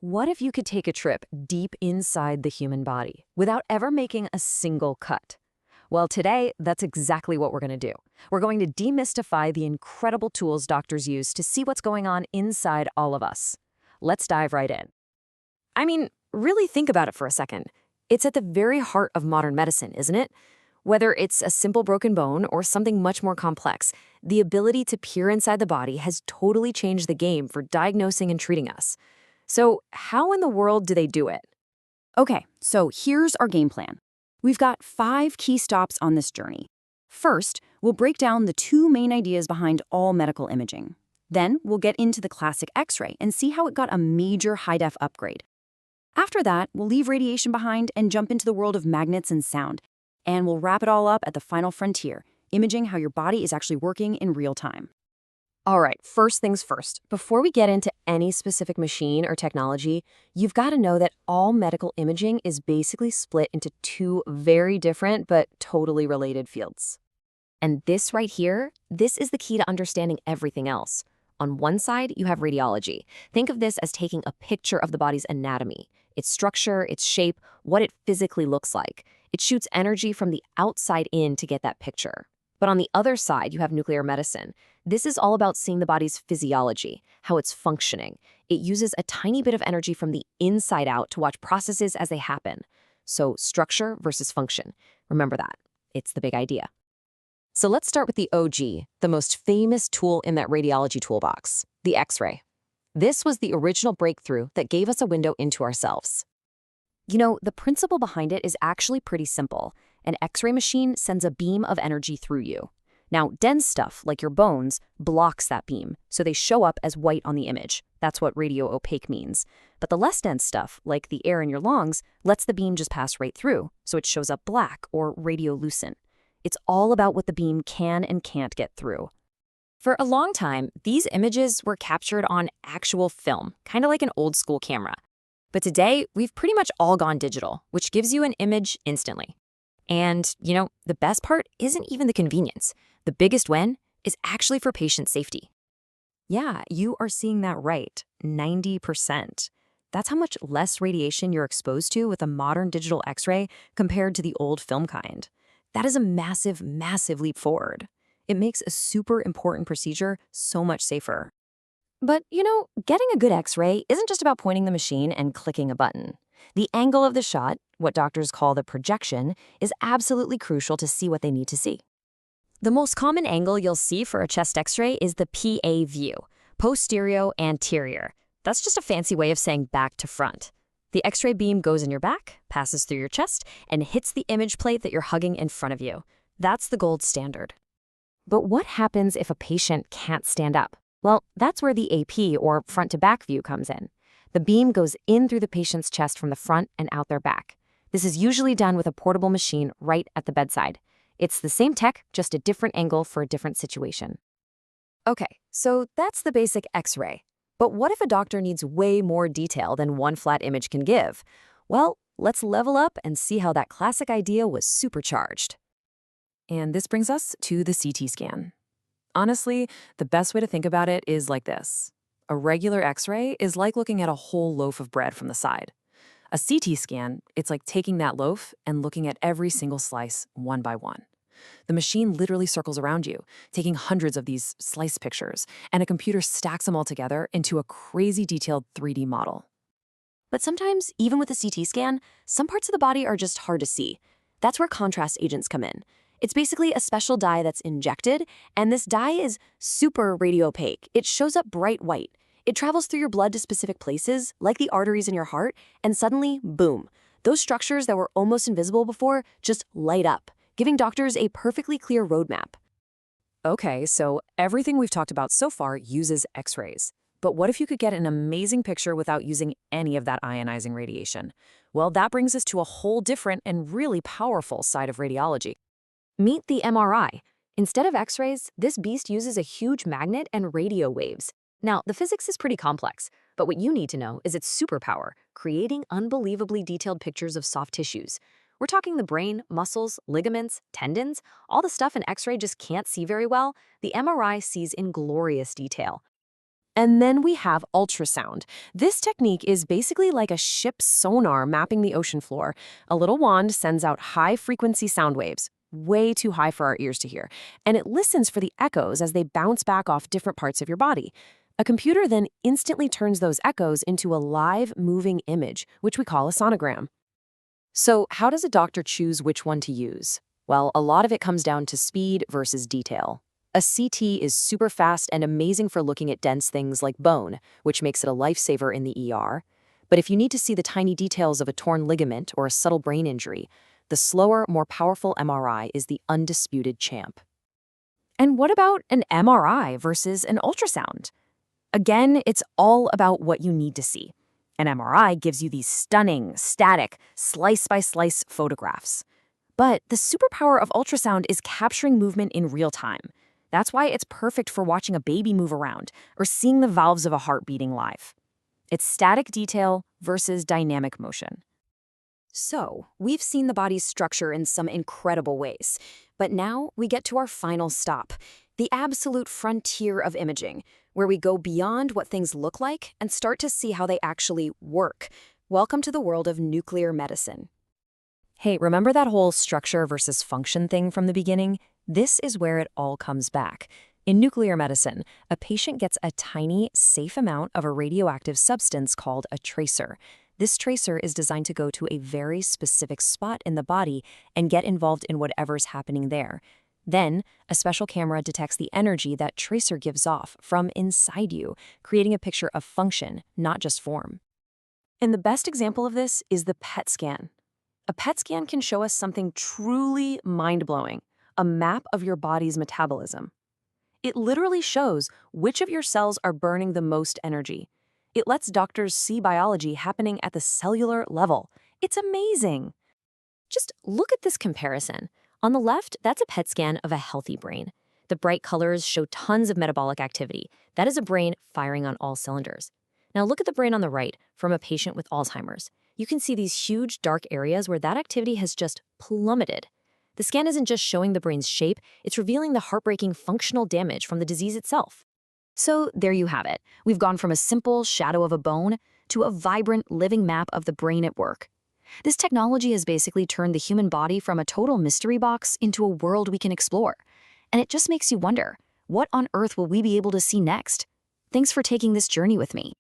What if you could take a trip deep inside the human body without ever making a single cut? Well, today, that's exactly what we're going to do. We're going to demystify the incredible tools doctors use to see what's going on inside all of us. Let's dive right in. I mean, really think about it for a second. It's at the very heart of modern medicine, isn't it? Whether it's a simple broken bone or something much more complex, the ability to peer inside the body has totally changed the game for diagnosing and treating us. So, how in the world do they do it? Okay, so here's our game plan. We've got 5 key stops on this journey. First, we'll break down the 2 main ideas behind all medical imaging. Then, we'll get into the classic X-ray and see how it got a major high-def upgrade. After that, we'll leave radiation behind and jump into the world of magnets and sound. And we'll wrap it all up at the final frontier, imaging how your body is actually working in real time. All right, first things first. Before we get into any specific machine or technology, you've got to know that all medical imaging is basically split into 2 very different but totally related fields. And this right here, this is the key to understanding everything else. On one side, you have radiology. Think of this as taking a picture of the body's anatomy, its structure, its shape, what it physically looks like. It shoots energy from the outside in to get that picture. But on the other side, you have nuclear medicine. This is all about seeing the body's physiology, how it's functioning. It uses a tiny bit of energy from the inside out to watch processes as they happen. So structure versus function. Remember that. It's the big idea. So let's start with the OG, the most famous tool in that radiology toolbox, the X-ray. This was the original breakthrough that gave us a window into ourselves. You know, the principle behind it is actually pretty simple. An X-ray machine sends a beam of energy through you. Now, dense stuff, like your bones, blocks that beam, so they show up as white on the image. That's what radio-opaque means. But the less dense stuff, like the air in your lungs, lets the beam just pass right through, so it shows up black or radiolucent. It's all about what the beam can and can't get through. For a long time, these images were captured on actual film, kind of like an old-school camera. But today, we've pretty much all gone digital, which gives you an image instantly. And, you know, the best part isn't even the convenience. The biggest win is actually for patient safety. Yeah, you are seeing that right, 90%. That's how much less radiation you're exposed to with a modern digital X-ray compared to the old film kind. That is a massive, massive leap forward. It makes a super important procedure so much safer. But, you know, getting a good X-ray isn't just about pointing the machine and clicking a button. The angle of the shot, what doctors call the projection, is absolutely crucial to see what they need to see. The most common angle you'll see for a chest X-ray is the PA view, posterior-anterior. That's just a fancy way of saying back to front. The X-ray beam goes in your back, passes through your chest, and hits the image plate that you're hugging in front of you. That's the gold standard. But what happens if a patient can't stand up? Well, that's where the AP, or front-to-back view, comes in. The beam goes in through the patient's chest from the front and out their back. This is usually done with a portable machine right at the bedside. It's the same tech, just a different angle for a different situation. Okay, so that's the basic X-ray. But what if a doctor needs way more detail than one flat image can give? Well, let's level up and see how that classic idea was supercharged. And this brings us to the CT scan. Honestly, the best way to think about it is like this. A regular X-ray is like looking at a whole loaf of bread from the side. A CT scan, it's like taking that loaf and looking at every single slice one by one. The machine literally circles around you, taking hundreds of these slice pictures, and a computer stacks them all together into a crazy detailed 3D model. But sometimes, even with a CT scan, some parts of the body are just hard to see. That's where contrast agents come in. It's basically a special dye that's injected, and this dye is super radiopaque. It shows up bright white. It travels through your blood to specific places, like the arteries in your heart, and suddenly, boom, those structures that were almost invisible before just light up, giving doctors a perfectly clear roadmap. Okay, so everything we've talked about so far uses X-rays. But what if you could get an amazing picture without using any of that ionizing radiation? Well, that brings us to a whole different and really powerful side of radiology. Meet the MRI. Instead of X-rays, this beast uses a huge magnet and radio waves. Now, the physics is pretty complex, but what you need to know is its superpower, creating unbelievably detailed pictures of soft tissues. We're talking the brain, muscles, ligaments, tendons, all the stuff an X-ray just can't see very well, the MRI sees in glorious detail. And then we have ultrasound. This technique is basically like a ship's sonar mapping the ocean floor. A little wand sends out high-frequency sound waves, way too high for our ears to hear, and it listens for the echoes as they bounce back off different parts of your body. A computer then instantly turns those echoes into a live, moving image, which we call a sonogram. So how does a doctor choose which one to use? Well, a lot of it comes down to speed versus detail. A CT is super fast and amazing for looking at dense things like bone, which makes it a lifesaver in the ER. But if you need to see the tiny details of a torn ligament or a subtle brain injury, the slower, more powerful MRI is the undisputed champ. And what about an MRI versus an ultrasound? Again, it's all about what you need to see. An MRI gives you these stunning, static, slice-by-slice photographs. But the superpower of ultrasound is capturing movement in real time. That's why it's perfect for watching a baby move around or seeing the valves of a heart beating live. It's static detail versus dynamic motion. So, we've seen the body's structure in some incredible ways. But now we get to our final stop, the absolute frontier of imaging, where we go beyond what things look like and start to see how they actually work. Welcome to the world of nuclear medicine. Hey, remember that whole structure versus function thing from the beginning? This is where it all comes back. In nuclear medicine, a patient gets a tiny, safe amount of a radioactive substance called a tracer. This tracer is designed to go to a very specific spot in the body and get involved in whatever's happening there. Then, a special camera detects the energy that tracer gives off from inside you, creating a picture of function, not just form. And the best example of this is the PET scan. A PET scan can show us something truly mind-blowing, a map of your body's metabolism. It literally shows which of your cells are burning the most energy. It lets doctors see biology happening at the cellular level. It's amazing. Just look at this comparison. On the left, that's a PET scan of a healthy brain. The bright colors show tons of metabolic activity. That is a brain firing on all cylinders. Now look at the brain on the right from a patient with Alzheimer's. You can see these huge dark areas where that activity has just plummeted. The scan isn't just showing the brain's shape, it's revealing the heartbreaking functional damage from the disease itself. So there you have it. We've gone from a simple shadow of a bone to a vibrant, living map of the brain at work. This technology has basically turned the human body from a total mystery box into a world we can explore. And it just makes you wonder, what on earth will we be able to see next? Thanks for taking this journey with me.